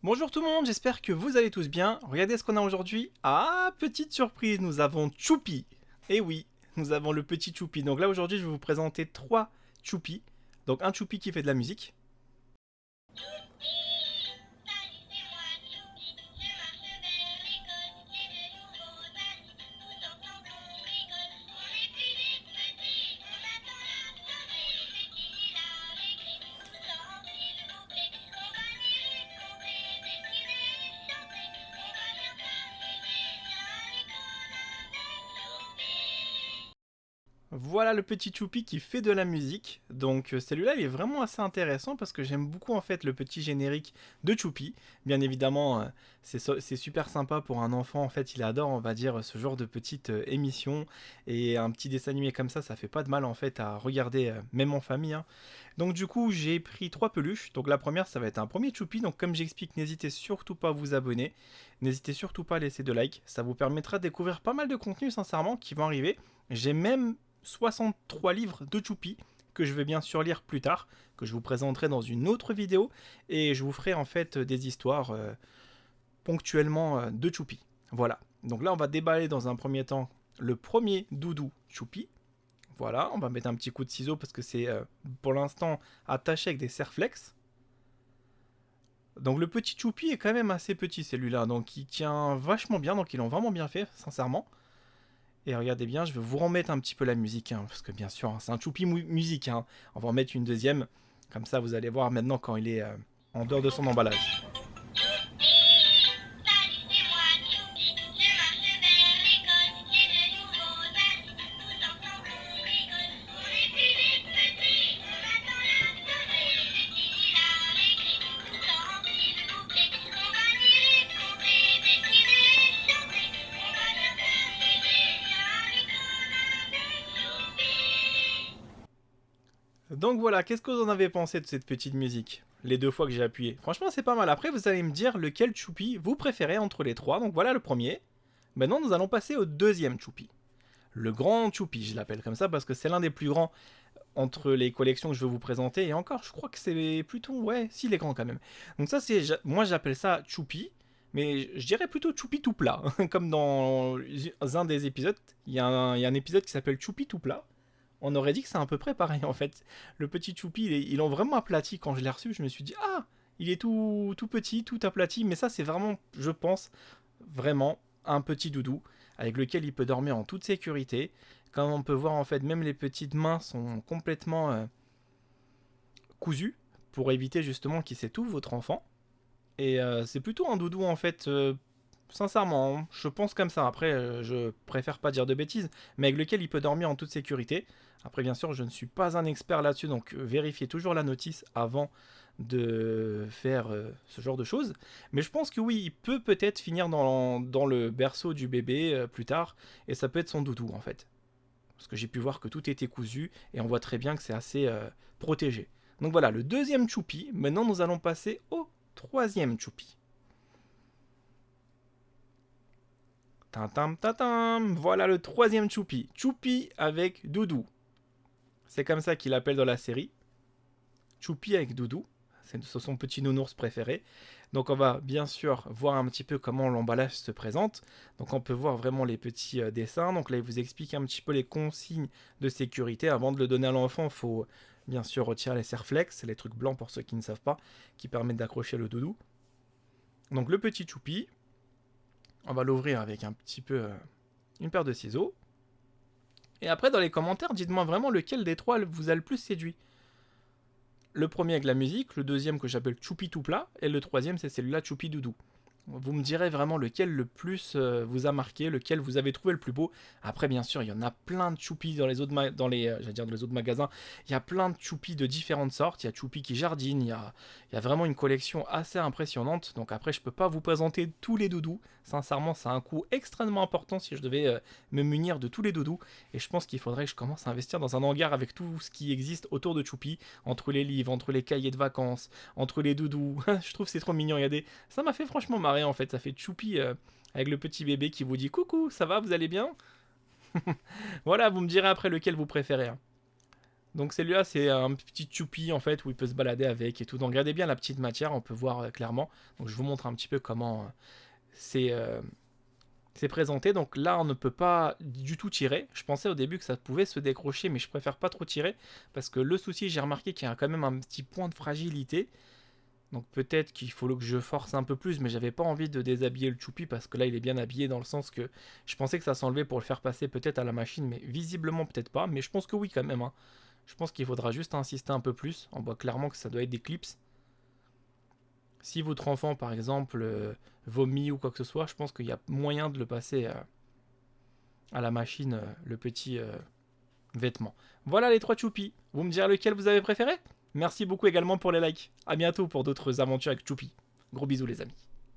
Bonjour tout le monde, j'espère que vous allez tous bien. Regardez ce qu'on a aujourd'hui. Ah, petite surprise, nous avons Choupi. Eh oui, nous avons le petit Choupi. Donc là aujourd'hui, je vais vous présenter trois Choupi. Donc un Choupi qui fait de la musique. Voilà le petit Choupi qui fait de la musique. Donc celui-là il est vraiment assez intéressant parce que j'aime beaucoup en fait le petit générique de Choupi. Bien évidemment c'est super sympa pour un enfant, en fait il adore on va dire ce genre de petite émission. Et un petit dessin animé comme ça fait pas de mal en fait à regarder même en famille, hein. Donc du coup j'ai pris trois peluches. Donc la première ça va être un premier Choupi. Donc comme j'explique, n'hésitez surtout pas à vous abonner. N'hésitez surtout pas à laisser de like. Ça vous permettra de découvrir pas mal de contenus sincèrement qui vont arriver. J'ai même 63 livres de Choupi que je vais bien sûr lire plus tard, que je vous présenterai dans une autre vidéo, et je vous ferai en fait des histoires ponctuellement de Choupi. Voilà, donc là on va déballer dans un premier temps le premier doudou Choupi. Voilà, on va mettre un petit coup de ciseau parce que c'est pour l'instant attaché avec des serflex. Donc le petit Choupi est quand même assez petit celui-là, donc il tient vachement bien, donc ils l'ont vraiment bien fait, sincèrement. Et regardez bien, je vais vous remettre un petit peu la musique, hein, parce que bien sûr, hein, c'est un Choupi musique, hein. On va en mettre une deuxième, comme ça vous allez voir maintenant quand il est en dehors de son emballage. Donc voilà, qu'est-ce que vous en avez pensé de cette petite musique? Les deux fois que j'ai appuyé. Franchement, c'est pas mal. Après, vous allez me dire lequel Choupi vous préférez entre les trois. Donc voilà le premier. Maintenant, nous allons passer au deuxième Choupi. Le grand Choupi, je l'appelle comme ça parce que c'est l'un des plus grands entre les collections que je vais vous présenter. Et encore, je crois que c'est plutôt... Ouais, si, il est grand quand même. Donc ça, c'est... Moi, j'appelle ça Choupi. Mais je dirais plutôt Choupi tout plat. Comme dans un des épisodes, il y a un épisode qui s'appelle Choupi tout plat. On aurait dit que c'est à peu près pareil en fait. Le petit Choupi, ils l'ont vraiment aplati quand je l'ai reçu. Je me suis dit, ah, il est tout petit, tout aplati. Mais ça, c'est vraiment, je pense, vraiment un petit doudou avec lequel il peut dormir en toute sécurité. Comme on peut voir, en fait, même les petites mains sont complètement cousues pour éviter justement qu'il s'étouffe, votre enfant. Et c'est plutôt un doudou en fait. Sincèrement, hein, je pense comme ça. Après, je préfère pas dire de bêtises, mais avec lequel il peut dormir en toute sécurité. Après, bien sûr, je ne suis pas un expert là-dessus, donc vérifiez toujours la notice avant de faire ce genre de choses. Mais je pense que oui, il peut peut-être finir dans le berceau du bébé plus tard, et ça peut être son doudou en fait. Parce que j'ai pu voir que tout était cousu, et on voit très bien que c'est assez protégé. Donc voilà, le deuxième Choupi. Maintenant, nous allons passer au troisième Choupi. Tintam tatam, voilà le troisième Choupi. Choupi avec Doudou. C'est comme ça qu'il l'appelle dans la série. Choupi avec Doudou. C'est son petit nounours préféré. Donc on va bien sûr voir un petit peu comment l'emballage se présente. Donc on peut voir vraiment les petits dessins. Donc là il vous explique un petit peu les consignes de sécurité. Avant de le donner à l'enfant, il faut bien sûr retirer les serflex, les trucs blancs pour ceux qui ne savent pas, qui permettent d'accrocher le doudou. Donc le petit Choupi, on va l'ouvrir avec un petit peu une paire de ciseaux. Et après, dans les commentaires, dites-moi vraiment lequel des trois vous a le plus séduit. Le premier avec la musique, le deuxième que j'appelle Choupi tout plat, et le troisième c'est celui-là Choupi doudou. Vous me direz vraiment lequel le plus vous a marqué, lequel vous avez trouvé le plus beau. Après, bien sûr, il y en a plein de Choupi dans les autres, dans les autres magasins. Il y a plein de Choupi de différentes sortes. Il y a Choupi qui jardine. Il y a vraiment une collection assez impressionnante. Donc après, je peux pas vous présenter tous les doudous. Sincèrement, ça a un coût extrêmement important si je devais me munir de tous les doudous. Et je pense qu'il faudrait que je commence à investir dans un hangar avec tout ce qui existe autour de Choupi, entre les livres, entre les cahiers de vacances, entre les doudous. Je trouve que c'est trop mignon. Regardez, ça m'a fait franchement marrer en fait. Ça fait Choupi avec le petit bébé qui vous dit coucou, ça va, vous allez bien? Voilà, vous me direz après lequel vous préférez, hein. Donc celui-là, c'est un petit choupi en fait où il peut se balader avec et tout. Donc regardez bien la petite matière, on peut voir clairement. Donc je vous montre un petit peu comment c'est présenté. Donc là, on ne peut pas du tout tirer. Je pensais au début que ça pouvait se décrocher, mais je préfère pas trop tirer parce que le souci, j'ai remarqué qu'il y a quand même un petit point de fragilité. Donc peut-être qu'il faut que je force un peu plus, mais j'avais pas envie de déshabiller le choupi parce que là il est bien habillé dans le sens que je pensais que ça s'enlevait pour le faire passer peut-être à la machine, mais visiblement peut-être pas. Mais je pense que oui quand même, hein. Je pense qu'il faudra juste insister un peu plus. On voit clairement que ça doit être des clips. Si votre enfant par exemple vomit ou quoi que ce soit, je pense qu'il y a moyen de le passer à la machine, le petit vêtement. Voilà les 3 choupis. Vous me direz lequel vous avez préféré? Merci beaucoup également pour les likes. A bientôt pour d'autres aventures avec Choupi. Gros bisous les amis.